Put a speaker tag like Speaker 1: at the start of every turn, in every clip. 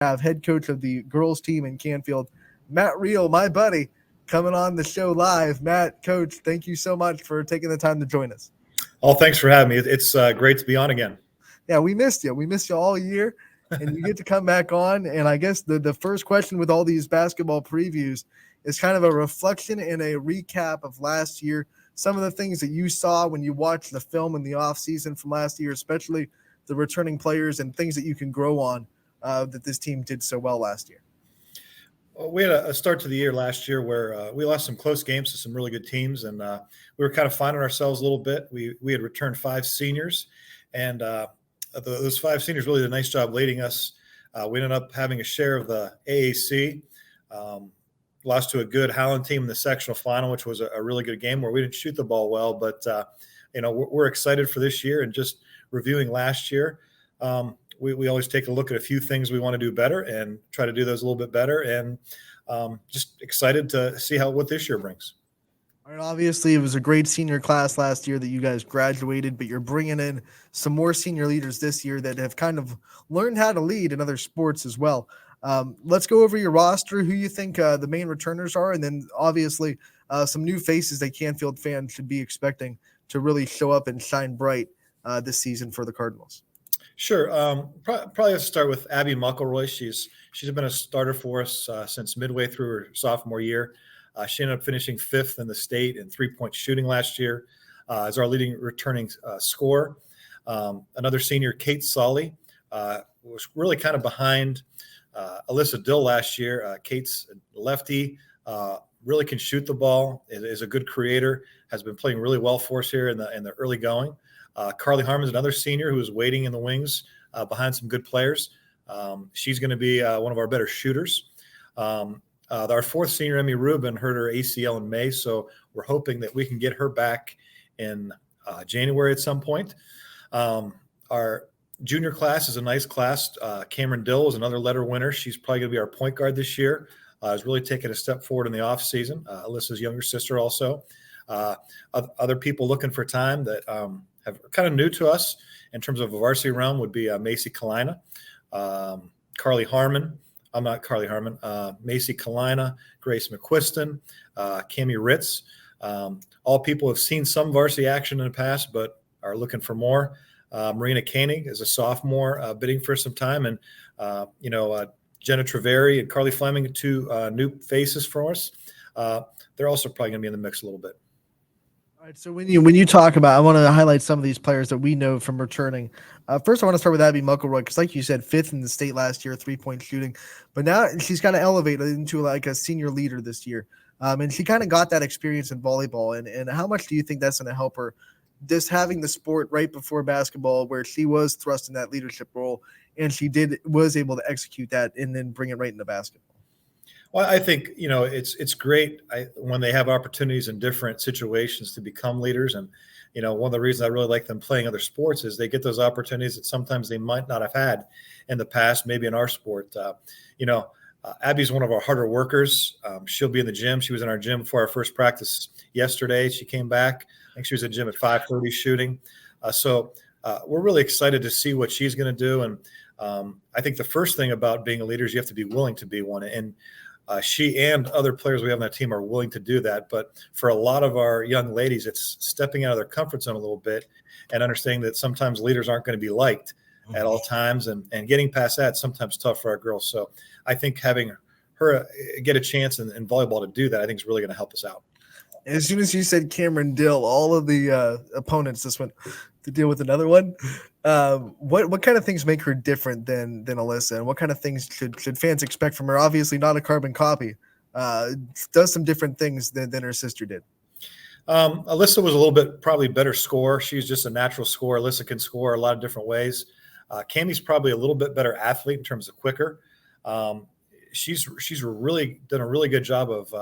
Speaker 1: have head coach of the girls team in Canfield, Matt Reel, my buddy, coming on the show live. Matt, coach, thank you so much for taking the time to join us.
Speaker 2: Oh, thanks for having me. It's great to be on again.
Speaker 1: Yeah, we missed you. We missed you all year, and you get to come back on. And I guess the first question with all these basketball previews is kind of a reflection and a recap of last year. Some of the things that you saw when you watched the film in the offseason from last year, especially the returning players and things that you can grow on that this team did so well last year.
Speaker 2: Well, we had a start to the year last year where we lost some close games to some really good teams, and we were kind of finding ourselves a little bit. We had returned 5 seniors, and those 5 seniors really did a nice job leading us. We ended up having a share of the AAC. Lost to a good Howland team in the sectional final, which was a really good game where we didn't shoot the ball well. But, we're excited for this year. And just reviewing last year, we always take a look at a few things we want to do better and try to do those a little bit better. And just excited to see what this year brings.
Speaker 1: All right, obviously, it was a great senior class last year that you guys graduated, but you're bringing in some more senior leaders this year that have kind of learned how to lead in other sports as well. Let's go over your roster, who you think the main returners are, and then obviously some new faces that Canfield fans should be expecting to really show up and shine bright this season for the Cardinals.
Speaker 2: Sure. Probably have to start with Abby Muckleroy. She's been a starter for us since midway through her sophomore year. She ended up finishing 5th in the state in 3-point shooting last year as our leading returning scorer. Another senior, Kate Solly, was really kind of behind Alyssa Dill last year. Kate's lefty, really can shoot the ball, is a good creator, has been playing really well for us here in the early going. Carly Harmon's another senior who is waiting in the wings behind some good players. She's going to be one of our better shooters. Our 4th senior, Emmy Rubin, hurt her ACL in May, so we're hoping that we can get her back in January at some point. Our junior class is a nice class. Cameron Dill is another letter winner. She's probably going to be our point guard this year. Has really taken a step forward in the offseason. Alyssa's younger sister also. Other people looking for time that have kind of new to us in terms of a varsity realm would be Macy Kalina, Macy Kalina, Grace McQuiston, Cami Ritz. All people have seen some varsity action in the past, but are looking for more. Marina Koenig is a sophomore bidding for some time. And, Jenna Treveri and Carly Fleming, 2 new faces for us. They're also probably going to be in the mix a little bit.
Speaker 1: All right, so when you talk about, I want to highlight some of these players that we know from returning. First, I want to start with Abby Muckleroy because, like you said, 5th in the state last year, 3-point shooting. But now she's kind of elevated into like a senior leader this year. And she kind of got that experience in volleyball. And how much do you think that's going to help her just having the sport right before basketball where she was thrust in that leadership role and she was able to execute that and then bring it right into basketball?
Speaker 2: Well, I think, it's great when they have opportunities in different situations to become leaders. And, one of the reasons I really like them playing other sports is they get those opportunities that sometimes they might not have had in the past, maybe in our sport. Abby's one of our harder workers. She'll be in the gym. She was in our gym for our first practice yesterday. She came back. I think she was in the gym at 5:30 shooting. So we're really excited to see what she's going to do. And I think the first thing about being a leader is you have to be willing to be one. And she and other players we have on that team are willing to do that. But for a lot of our young ladies, it's stepping out of their comfort zone a little bit and understanding that sometimes leaders aren't going to be liked at all times. And getting past that is sometimes tough for our girls. So I think having her get a chance in volleyball to do that, I think is really going to help us out.
Speaker 1: As soon as you said Cameron Dill, all of the opponents just went to deal with another one. What kind of things make her different than Alyssa, and what kind of things should fans expect from her? Obviously, not a carbon copy. Does some different things than her sister did.
Speaker 2: Alyssa was a little bit probably better scorer. She's just a natural scorer. Alyssa can score a lot of different ways. Cammie's probably a little bit better athlete in terms of quicker. She's really done a really good job of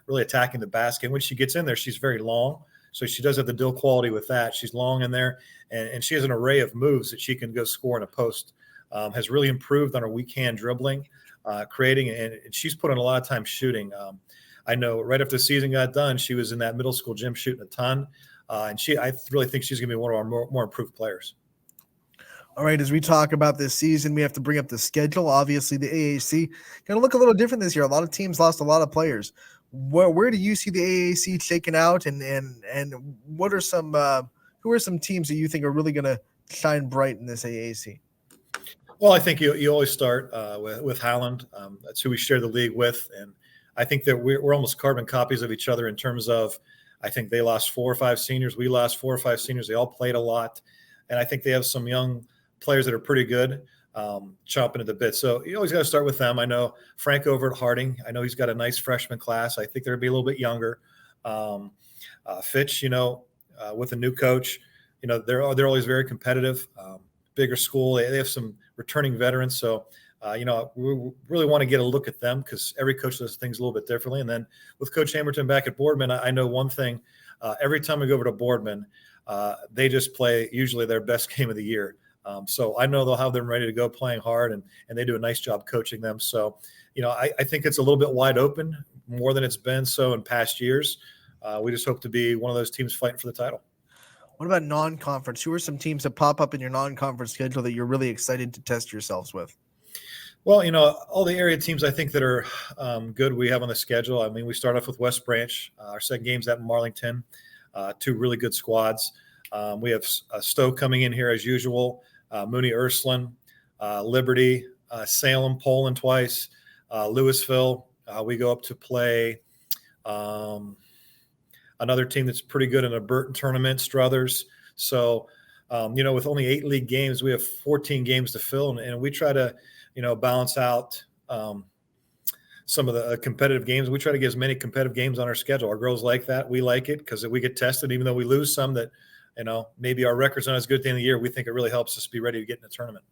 Speaker 2: really attacking the basket. When she gets in there, she's very long. So she does have the Dill quality with that. She's long in there, and she has an array of moves that she can go score in a post. Has really improved on her weak hand dribbling, creating, and she's put in a lot of time shooting. I know right after the season got done, she was in that middle school gym shooting a ton, and I really think she's going to be one of our more improved players.
Speaker 1: All right, as we talk about this season, we have to bring up the schedule. Obviously, the AAC going to look a little different this year. A lot of teams lost a lot of players. Where do you see the AAC shaking out, and what are some who are some teams that you think are really going to shine bright in this AAC?
Speaker 2: Well, I think you always start with Howland. That's who we share the league with, and I think that we're almost carbon copies of each other in terms of. I think they lost 4 or 5 seniors. We lost 4 or 5 seniors. They all played a lot, and I think they have some young players that are pretty good, chomping at the bit. So you always got to start with them. I know Frank over at Harding. I know he's got a nice freshman class. I think they'll be a little bit younger. Fitch, with a new coach, they're always very competitive. Bigger school. They have some returning veterans. So, we really want to get a look at them because every coach does things a little bit differently. And then with Coach Hamilton back at Boardman, I know one thing. Every time we go over to Boardman, they just play usually their best game of the year. So I know they'll have them ready to go playing hard, and they do a nice job coaching them. So, I think it's a little bit wide open more than it's been so in past years. We just hope to be one of those teams fighting for the title.
Speaker 1: What about non-conference? Who are some teams that pop up in your non-conference schedule that you're really excited to test yourselves with?
Speaker 2: Well, all the area teams I think that are good we have on the schedule. I mean, we start off with West Branch. Our second game's at Marlington. 2 really good squads. We have Stowe coming in here as usual. Mooney Ursuline, Liberty, Salem, Poland twice, Louisville. We go up to play another team that's pretty good in a Burton tournament, Struthers. So, with only 8 league games, we have 14 games to fill, and we try to, balance out some of the competitive games. We try to get as many competitive games on our schedule. Our girls like that. We like it because we get tested, even though we lose some that, maybe our record's not as good at the end of the year. We think it really helps us be ready to get in the tournament.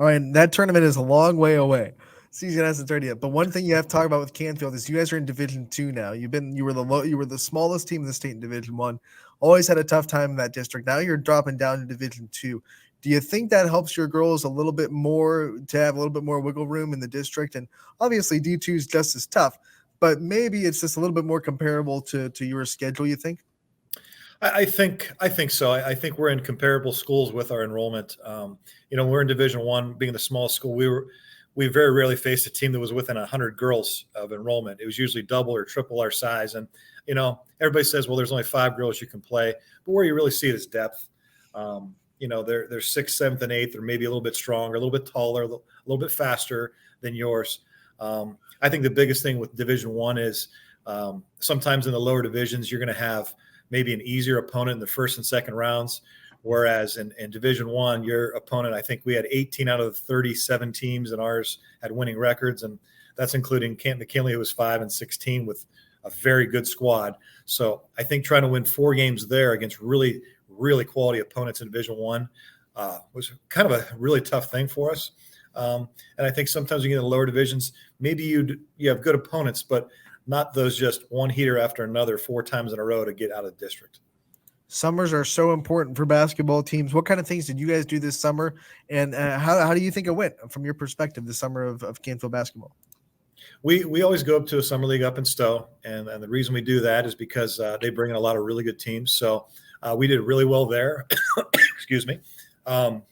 Speaker 1: All right, that tournament is a long way away. Season hasn't started yet, but one thing you have to talk about with Canfield is you guys are in Division II now. You were the smallest team in the state in Division I. Always had a tough time in that district. Now you're dropping down to Division II. Do you think that helps your girls a little bit more to have a little bit more wiggle room in the district? And obviously D2 is just as tough, but maybe it's just a little bit more comparable to your schedule, you think?
Speaker 2: I think so. I think we're in comparable schools with our enrollment. We're in Division I, being the smallest school. We very rarely faced a team that was within 100 girls of enrollment. It was usually double or triple our size. And, everybody says, well, there's only 5 girls you can play. But where you really see it is depth. They're 6th, 7th, and 8th, or maybe a little bit stronger, a little bit taller, a little bit faster than yours. I think the biggest thing with Division I is sometimes in the lower divisions, you're going to have maybe an easier opponent in the first and second rounds. Whereas in Division I, your opponent, I think we had 18 out of the 37 teams, and ours had winning records. And that's including Canton McKinley, who was 5-16 with a very good squad. So I think trying to win 4 games there against really, really quality opponents in Division I was kind of a really tough thing for us. And I think sometimes you get in the lower divisions, maybe you have good opponents, but not those just one heater after another 4 times in a row to get out of the district.
Speaker 1: Summers are so important for basketball teams. What kind of things did you guys do this summer? And how do you think it went from your perspective, the summer of Canfield basketball?
Speaker 2: We always go up to a summer league up in Stowe. And the reason we do that is because they bring in a lot of really good teams. So we did really well there. Excuse me. Had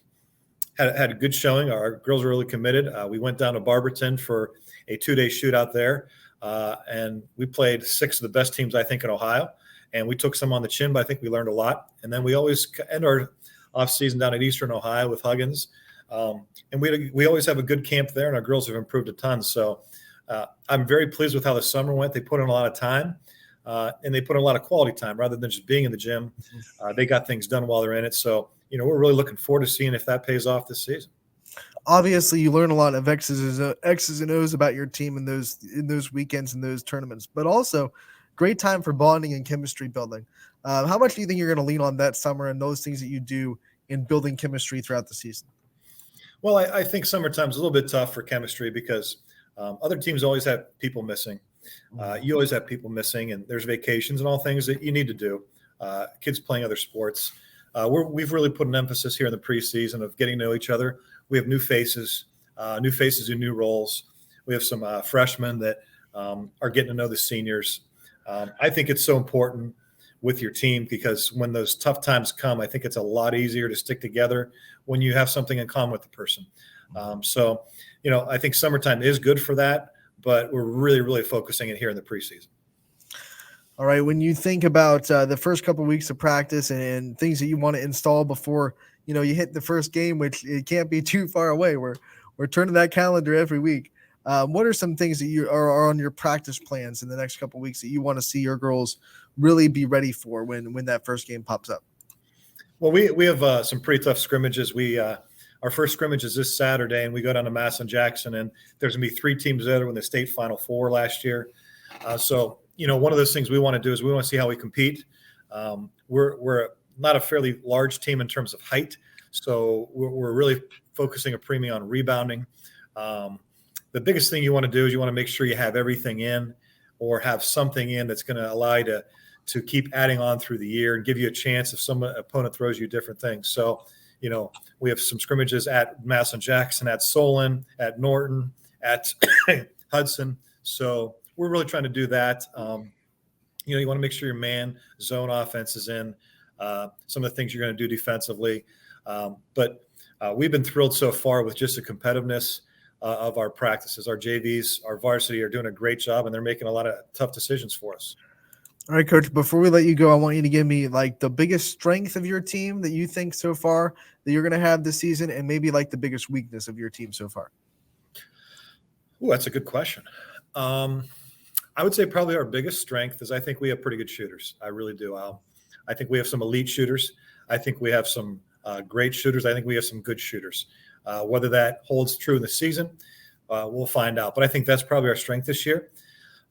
Speaker 2: a good showing. Our girls were really committed. We went down to Barberton for a 2-day shootout there. And we played 6 of the best teams, I think, in Ohio. And we took some on the chin, but I think we learned a lot. And then we always end our off season down at Eastern Ohio with Huggins. And we always have a good camp there, and our girls have improved a ton. So I'm very pleased with how the summer went. They put in a lot of time, and they put in a lot of quality time rather than just being in the gym. They got things done while they're in it. So, we're really looking forward to seeing if that pays off this season.
Speaker 1: Obviously, you learn a lot of X's and O's about your team in those weekends and those tournaments, but also great time for bonding and chemistry building. How much do you think you're going to lean on that summer and those things that you do in building chemistry throughout the season?
Speaker 2: Well, I think summertime's a little bit tough for chemistry because other teams always have people missing. You always have people missing, and there's vacations and all things that you need to do. Kids playing other sports. We've really put an emphasis here in the preseason of getting to know each other. We have new faces in new roles. We have some freshmen that are getting to know the seniors. I think it's so important with your team, because when those tough times come, I think it's a lot easier to stick together when you have something in common with the person. So, I think summertime is good for that, but we're really, really focusing it here in the preseason.
Speaker 1: All right. When you think about the first couple of weeks of practice and things that you want to install before, you hit the first game, which it can't be too far away. We're turning that calendar every week. What are some things that you are on your practice plans in the next couple of weeks that you want to see your girls really be ready for when that first game pops up?
Speaker 2: Well, we have some pretty tough scrimmages. Our first scrimmage is this Saturday, and we go down to Madison Jackson, and there's going to be 3 teams there that were in the state Final Four last year. So, one of those things we want to do is we want to see how we compete. We're not a fairly large team in terms of height, so we're really focusing a premium on rebounding. The biggest thing you want to do is you want to make sure you have everything in, or have something in that's going to allow you to keep adding on through the year and give you a chance if some opponent throws you different things. So, we have some scrimmages at Madison Jackson, at Solon, at Norton, at Hudson. So we're really trying to do that. You want to make sure your man zone offense is in, some of the things you're going to do defensively. But we've been thrilled so far with just the competitiveness of our practices. Our JVs, our varsity are doing a great job, and they're making a lot of tough decisions for us.
Speaker 1: All right, Coach, before we let you go, I want you to give me the biggest strength of your team that you think so far that you're going to have this season, and maybe the biggest weakness of your team so far.
Speaker 2: Ooh, that's a good question. I would say probably our biggest strength is I think we have pretty good shooters. I really do. I think we have some elite shooters. I think we have some great shooters. I think we have some good shooters. Whether that holds true in the season, we'll find out. But I think that's probably our strength this year.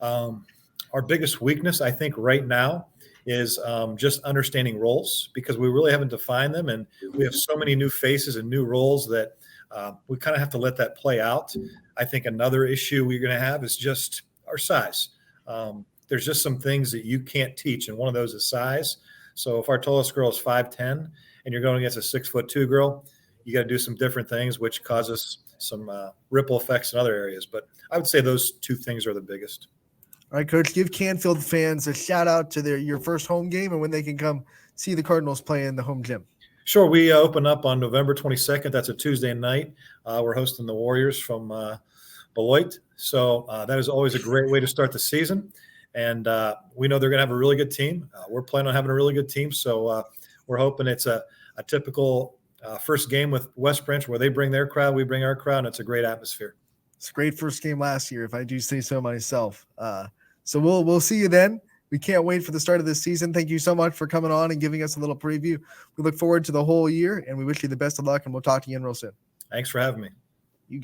Speaker 2: Our biggest weakness, I think, right now is just understanding roles, because we really haven't defined them, and we have so many new faces and new roles that we kind of have to let that play out. I think another issue we're going to have is just our size. There's just some things that you can't teach, and one of those is size. So if our tallest girl is 5'10", and you're going against a 6'2" girl, you got to do some different things, which causes some ripple effects in other areas. But I would say those 2 things are the biggest.
Speaker 1: All right, Coach, give Canfield fans a shout out to your first home game and when they can come see the Cardinals play in the home gym.
Speaker 2: Sure. We open up on November 22nd. That's a Tuesday night. We're hosting the Warriors from Beloit. So that is always a great way to start the season. And we know they're going to have a really good team. We're planning on having a really good team. So we're hoping it's a typical first game with West Branch where they bring their crowd, we bring our crowd, and it's a great atmosphere.
Speaker 1: It's a great first game last year, if I do say so myself. So we'll see you then. We can't wait for the start of this season. Thank you so much for coming on and giving us a little preview. We look forward to the whole year, and we wish you the best of luck, and we'll talk to you again real soon.
Speaker 2: Thanks for having me.